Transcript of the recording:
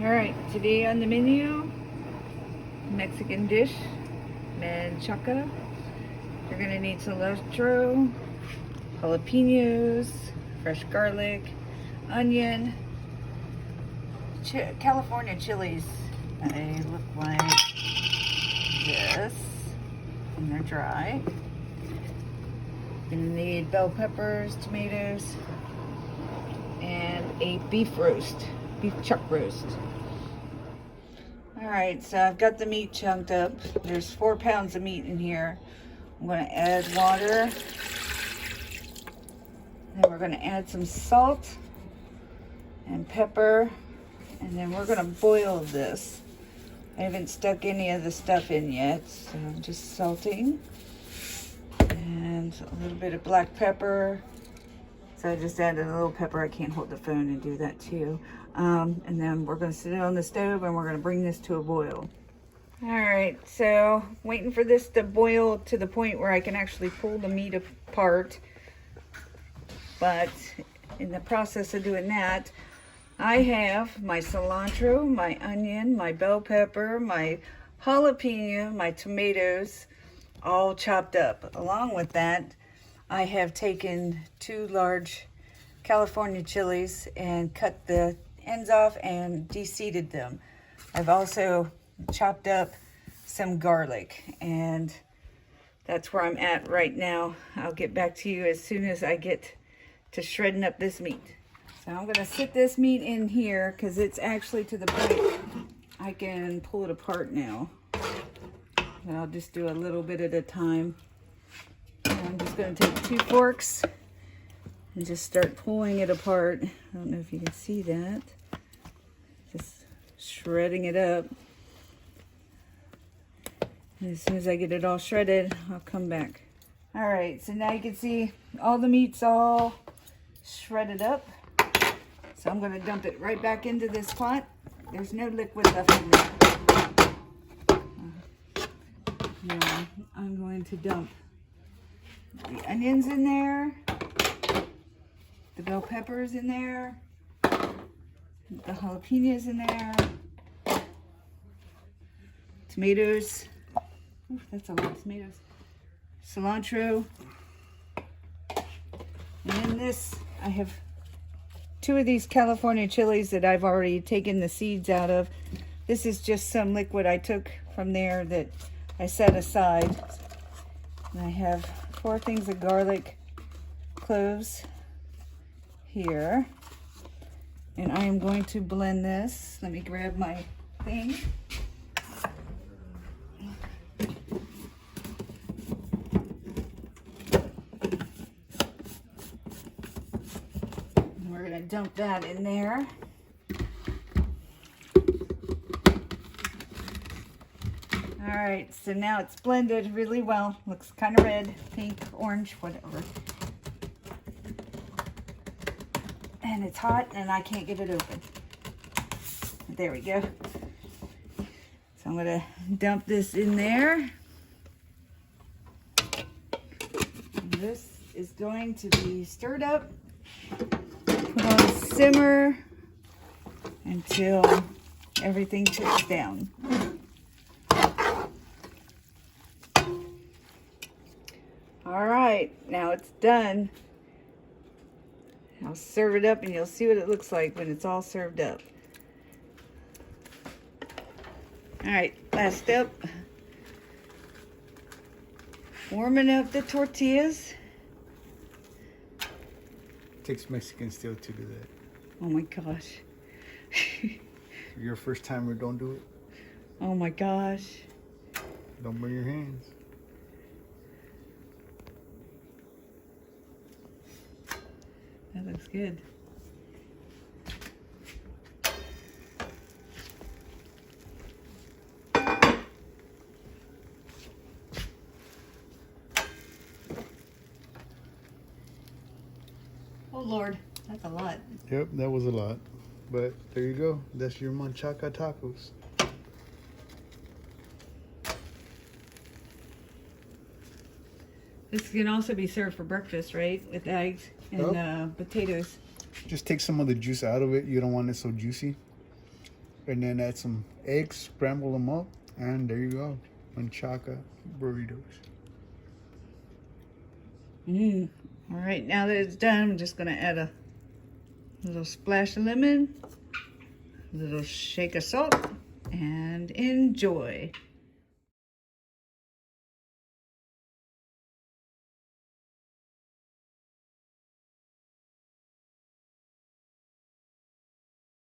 Alright, today on the menu, Mexican dish, Machaca. You're going to need cilantro, jalapeños, fresh garlic, onion, California chilies. They look like this, and they're dry. You're going to need bell peppers, tomatoes, and a beef chuck roast. Alright, so I've got the meat chunked up. There's 4 pounds of meat in here. I'm going to add water. Then we're going to add some salt and pepper. And then we're going to boil this. I haven't stuck any of the stuff in yet, so I'm just salting. And a little bit of black pepper. So I just added a little pepper. I can't hold the phone and do that too. And then we're going to sit it on the stove and we're going to bring this to a boil. Alright, so waiting for this to boil to the point where I can actually pull the meat apart. But in the process of doing that, I have my cilantro, my onion, my bell pepper, my jalapeno, my tomatoes all chopped up. Along with that, I have taken 2 large California chilies and cut the ends off and de-seeded them. I've also chopped up some garlic, and that's where I'm at right now. I'll get back to you as soon as I get to shredding up this meat. So I'm gonna sit this meat in here because it's actually to the point I can pull it apart now. And I'll just do a little bit at a time. And I'm just gonna take 2 forks and just start pulling it apart. I don't know if you can see that. Just shredding it up. And as soon as I get it all shredded, I'll come back. All right, so now you can see all the meat's all shredded up. So I'm gonna dump it right back into this pot. There's no liquid left in there. Now I'm going to dump the onions in there, the bell peppers in there, the jalapenos in there, tomatoes. Ooh, that's a lot of tomatoes. Cilantro. And in this, I have 2 of these California chilies that I've already taken the seeds out of. This is just some liquid I took from there that I set aside. And I have 4 things of garlic, cloves here. And I am going to blend this. Let me grab my thing. And we're going to dump that in there. All right, so now it's blended really well. Looks kind of red, pink, orange, whatever. And it's hot and I can't get it open. There we go. So I'm gonna dump this in there. And this is going to be stirred up, put on simmer until everything cooks down. All right, now it's done. I'll serve it up and you'll see what it looks like when it's all served up. All right, last step. Warming up the tortillas. Takes Mexican skill to do that. Oh my gosh. If you're a first timer, don't do it. Oh my gosh. Don't burn your hands. That looks good. Oh Lord, that's a lot. Yep, that was a lot. But there you go. That's your Machaca Tacos. This can also be served for breakfast, right? With eggs and potatoes. Just take some of the juice out of it. You don't want it so juicy. And then add some eggs, scramble them up, and there you go. Machaca burritos. All right, now that it's done, I'm just gonna add a little splash of lemon, a little shake of salt, and enjoy.